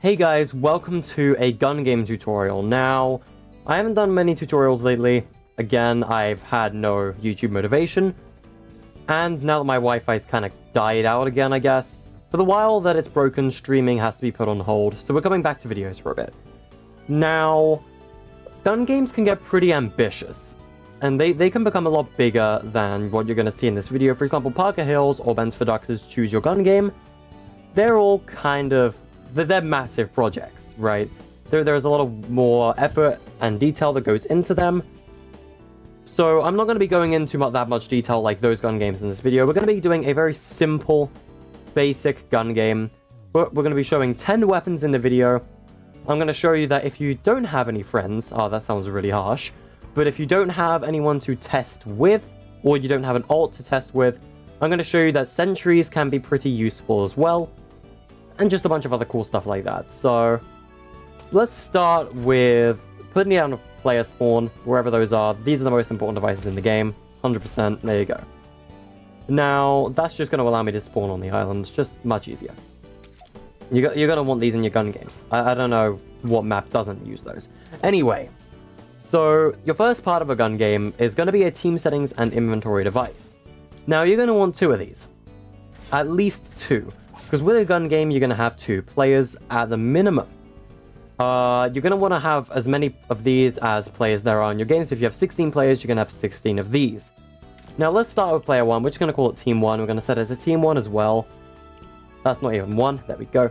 Hey guys, welcome to a gun game tutorial. Now, I haven't done many tutorials lately. Again, I've had no YouTube motivation. And now that my Wi-Fi's kind of died out again, I guess, for the while that it's broken, streaming has to be put on hold. So we're coming back to videos for a bit. Now, gun games can get pretty ambitious. And they can become a lot bigger than what you're going to see in this video. For example, Parker Hill's or Ben's for Dux's Choose Your Gun Game. They're all kind of... They're massive projects, right? There's a lot of more effort and detail that goes into them. So I'm not going to be going into that much detail like those gun games in this video. We're going to be doing a very simple, basic gun game. We're going to be showing 10 weapons in the video. I'm going to show you that if you don't have any friends... Oh, that sounds really harsh. But if you don't have anyone to test with, or you don't have an alt to test with, I'm going to show you that sentries can be pretty useful as well. And just a bunch of other cool stuff like that. So, let's start with putting down a player spawn, wherever those are. These are the most important devices in the game. 100%, there you go. Now, that's just going to allow me to spawn on the island. Just much easier. You're going to want these in your gun games. I don't know what map doesn't use those. Anyway, so your first part of a gun game is going to be a team settings and inventory device. Now, you're going to want two of these. At least two. Because with a gun game, you're going to have 2 players at the minimum. You're going to want to have as many of these as players there are in your game. So if you have 16 players, you're going to have 16 of these. Now let's start with player 1. We're just going to call it team 1. We're going to set it to team 1 as well. That's not even 1. There we go.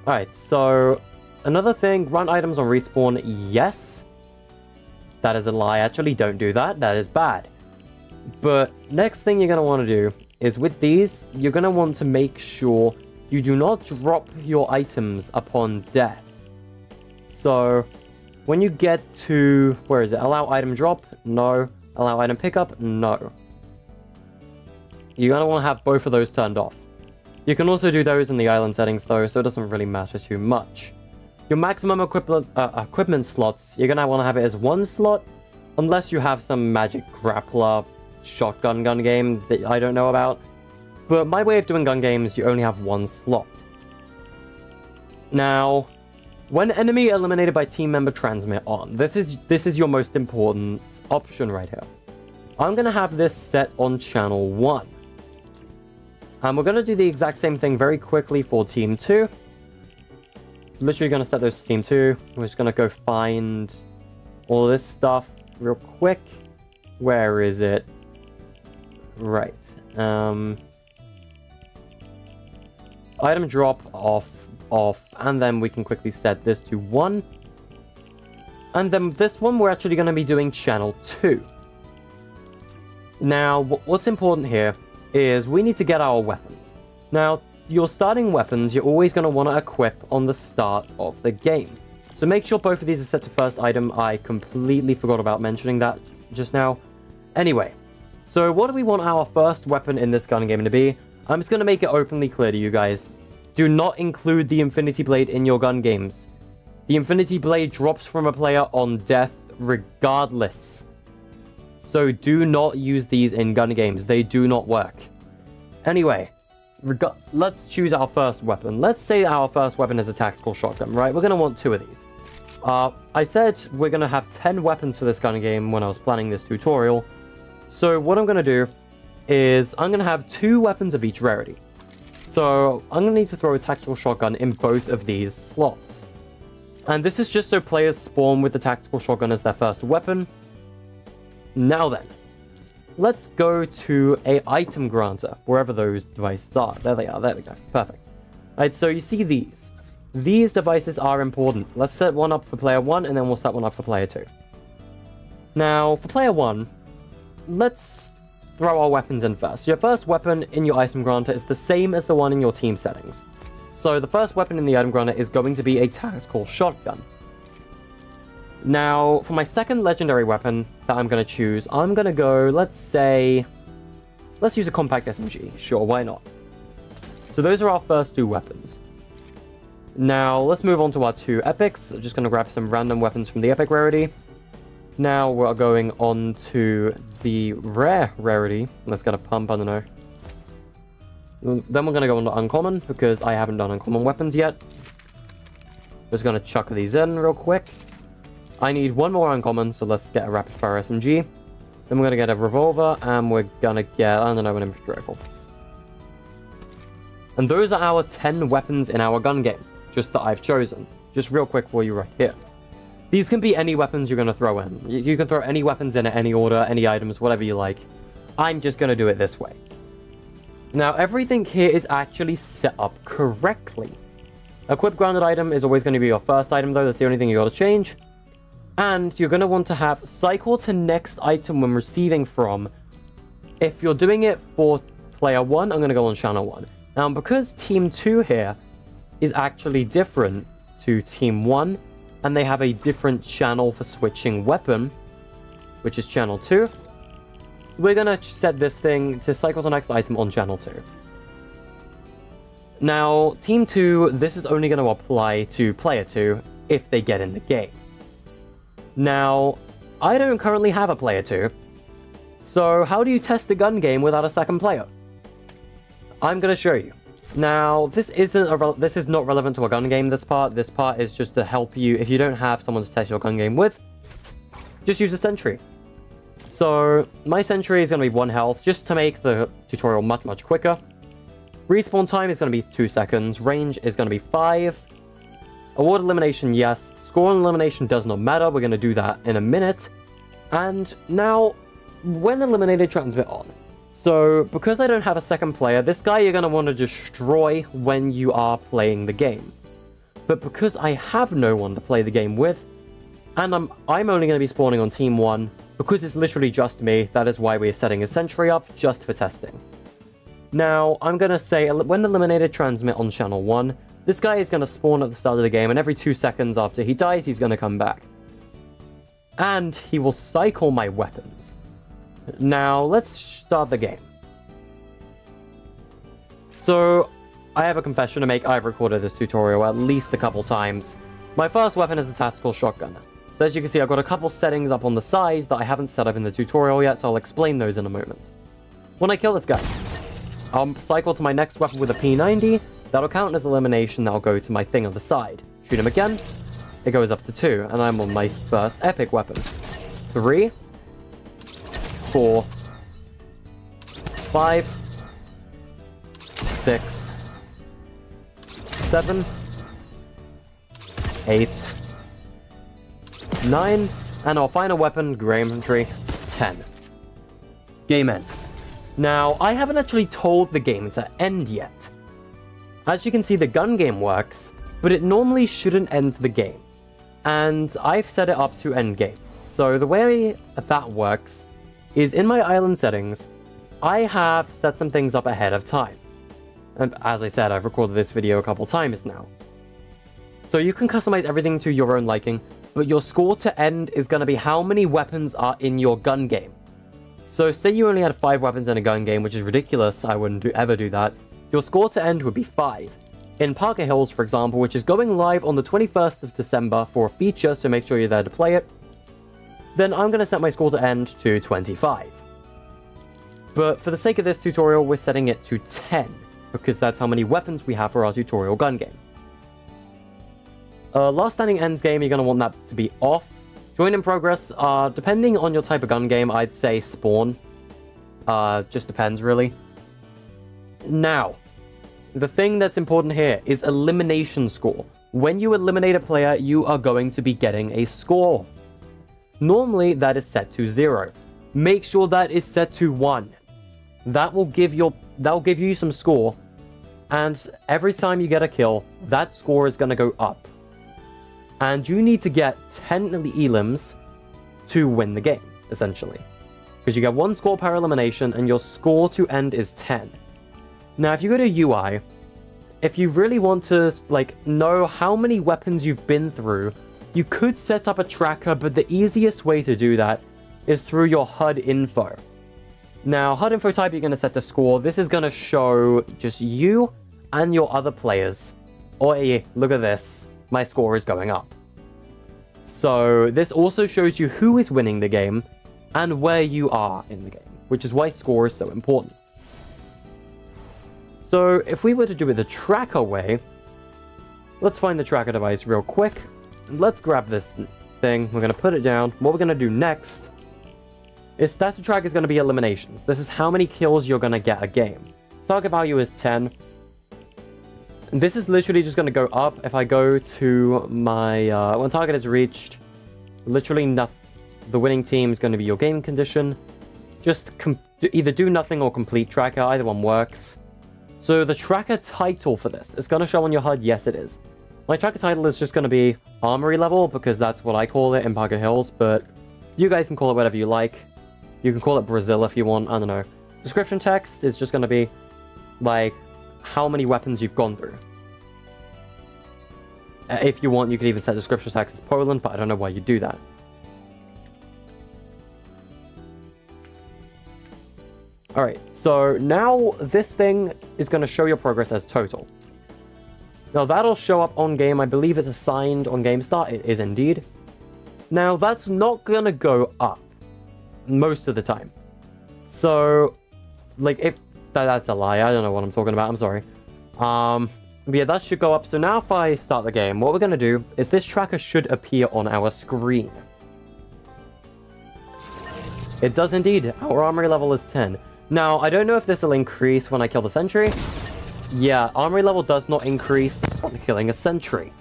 Alright, so another thing, run items on respawn. Yes. That is a lie. Actually, don't do that. That is bad. But next thing you're going to want to do is with these, you're going to want to make sure you do not drop your items upon death. So, when you get to... Where is it? Allow item drop? No. Allow item pickup? No. You're going to want to have both of those turned off. You can also do those in the island settings though, so it doesn't really matter too much. Your maximum equipment slots, you're going to want to have it as 1 slot, unless you have some magic grappler shotgun gun game that I don't know about. But my way of doing gun games, you only have 1 slot. Now, when enemy eliminated by team member transmit on, this is your most important option right here. I'm going to have this set on channel 1. And we're going to do the exact same thing very quickly for team 2. Literally going to set those to team 2. We're just going to go find all this stuff real quick. Where is it? Right. Item drop off, and then we can quickly set this to 1. And then this one we're actually going to be doing channel 2. Now, what's important here is we need to get our weapons. Now, your starting weapons, you're always going to want to equip on the start of the game. So make sure both of these are set to first item. I completely forgot about mentioning that just now. Anyway. So what do we want our first weapon in this gun game to be? I'm just going to make it openly clear to you guys. Do not include the Infinity Blade in your gun games. The Infinity Blade drops from a player on death regardless. So do not use these in gun games. They do not work. Anyway, let's choose our first weapon. Let's say our first weapon is a tactical shotgun, right? We're going to want 2 of these. I said we're going to have 10 weapons for this gun game when I was planning this tutorial. So what I'm going to do is I'm going to have 2 weapons of each rarity. So I'm going to need to throw a tactical shotgun in both of these slots. And this is just so players spawn with the tactical shotgun as their first weapon. Now then, let's go to a item granter, wherever those devices are. There they are, there we go, perfect. Alright, so you see these. These devices are important. Let's set one up for player 1 and then we'll set one up for player 2. Now, for player 1... let's throw our weapons in first. Your first weapon in your item granter is the same as the one in your team settings. So the first weapon in the item granter is going to be a tactical shotgun. Now, for my second legendary weapon that I'm going to choose, I'm going to go, let's use a compact SMG. Sure, why not? So those are our first 2 weapons. Now, let's move on to our 2 epics. I'm just going to grab some random weapons from the epic rarity. Now we're going on to the rare rarity. Let's get a pump, I don't know. Then we're going to go on to uncommon, because I haven't done uncommon weapons yet. Just going to chuck these in real quick. I need one more uncommon, so let's get a rapid fire SMG. Then we're going to get a revolver, and we're going to get, I don't know, an infantry rifle. And those are our 10 weapons in our gun game, just that I've chosen. Just real quick for you right here. These can be any weapons you're going to throw in. You can throw any weapons in at any order, any items, whatever you like. I'm just going to do it this way. Now, everything here is actually set up correctly. Equip grounded item is always going to be your first item, though. That's the only thing you got to change. And you're going to want to have cycle to next item when receiving from. If you're doing it for player 1, I'm going to go on channel 1. Now, because Team 2 here is actually different to Team 1, and they have a different channel for switching weapon, which is channel 2, we're going to set this thing to cycle to next item on channel 2. Now, Team 2, this is only going to apply to player 2 if they get in the game. Now, I don't currently have a player 2, so how do you test a gun game without a second player? I'm going to show you. Now, this is not relevant to a gun game, this part. This part is just to help you. If you don't have someone to test your gun game with, just use a sentry. So, my sentry is going to be 1 health, just to make the tutorial much, much quicker. Respawn time is going to be 2 seconds. Range is going to be 5. Award elimination, yes. Score elimination does not matter. We're going to do that in a minute. And now, when eliminated, transmit on. So, because I don't have a second player, this guy you're going to want to destroy when you are playing the game. But because I have no one to play the game with, and I'm only going to be spawning on Team 1, because it's literally just me, that is why we're setting a sentry up, just for testing. Now, I'm going to say, when eliminated, transmit on channel 1. This guy is going to spawn at the start of the game, and every 2 seconds after he dies, he's going to come back. And he will cycle my weapons. Now, let's start the game. So, I have a confession to make. I've recorded this tutorial at least a couple times. My first weapon is a tactical shotgun. So as you can see, I've got a couple settings up on the side that I haven't set up in the tutorial yet, so I'll explain those in a moment. When I kill this guy, I'll cycle to my next weapon with a P90. That'll count as elimination. That'll go to my thing on the side. Shoot him again. It goes up to 2, and I'm on my first epic weapon. 3, 4, 5, 6, 7, 8, 9, and our final weapon, Grey Infantry, 10. Game ends. Now, I haven't actually told the game to end yet. As you can see, the gun game works, but it normally shouldn't end the game. And I've set it up to end game. So the way that works is in my island settings, I have set some things up ahead of time. And as I said, I've recorded this video a couple times now. So you can customize everything to your own liking, but your score to end is going to be how many weapons are in your gun game. So say you only had 5 weapons in a gun game, which is ridiculous, I wouldn't ever do that. Your score to end would be 5. In Parker Hills, for example, which is going live on the 21st of December for a feature, so make sure you're there to play it, then I'm going to set my score to end to 25. But for the sake of this tutorial, we're setting it to 10, because that's how many weapons we have for our tutorial gun game. Last standing ends game, you're going to want that to be off. Join in progress, depending on your type of gun game, I'd say spawn. Just depends, really. Now, the thing that's important here is elimination score. When you eliminate a player, you are going to be getting a score. Normally, that is set to 0. Make sure that is set to 1. That will give you some score, and every time you get a kill, that score is going to go up. And you need to get 10 elims to win the game, essentially. Because you get 1 score per elimination, and your score to end is 10. Now, if you go to UI, if you really want to, know how many weapons you've been through, you could set up a tracker, but the easiest way to do that is through your HUD info. Now, HUD info type, you're going to set the score. This is going to show just you and your other players. Oh, hey, look at this. My score is going up. So, this also shows you who is winning the game and where you are in the game, which is why score is so important. So, if we were to do it the tracker way, let's find the tracker device real quick. Let's grab this thing. We're going to put it down. What we're going to do next is status track is going to be eliminations. This is how many kills you're going to get a game. Target value is 10. And this is literally just going to go up. If I go to my... when target is reached, literally nothing. The winning team is going to be your game condition. Just either do nothing or complete tracker. Either one works. So the tracker title for this is going to show on your HUD. Yes, it is. My tracker title is just going to be Armory Level, because that's what I call it in Parker Hills, but you guys can call it whatever you like. You can call it Brazil if you want, I don't know. Description text is just going to be, like, how many weapons you've gone through. If you want, you could even set description text as Poland, but I don't know why you do that. Alright, so now this thing is going to show your progress as total. Now that'll show up on game. I believe it's assigned on game start. It is indeed. Now that's not going to go up most of the time. So, like, if that's a lie. I don't know what I'm talking about. I'm sorry. But yeah, that should go up. So now if I start the game, what we're going to do is this tracker should appear on our screen. It does indeed. Our armory level is 10. Now, I don't know if this will increase when I kill the sentry. Yeah, armory level does not increase on killing a sentry.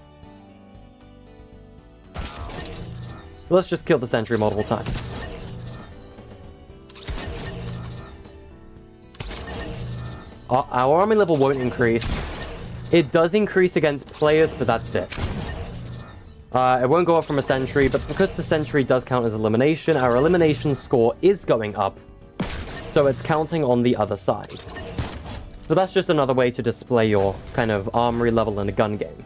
So let's just kill the sentry multiple times. Our armory level won't increase. It does increase against players, but that's it. It won't go up from a sentry, but because the sentry does count as elimination, our elimination score is going up. So it's counting on the other side. So that's just another way to display your kind of armory level in a gun game.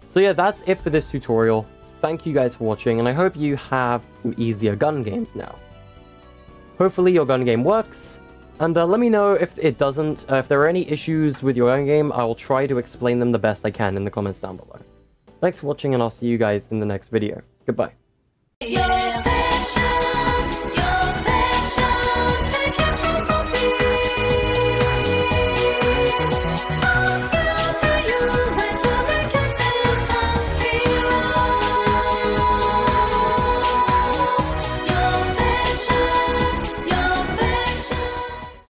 So yeah, that's it for this tutorial. Thank you guys for watching, and I hope you have some easier gun games now. Hopefully your gun game works, and let me know if it doesn't. If there are any issues with your gun game, I will try to explain them the best I can in the comments down below. Thanks for watching, and I'll see you guys in the next video. Goodbye.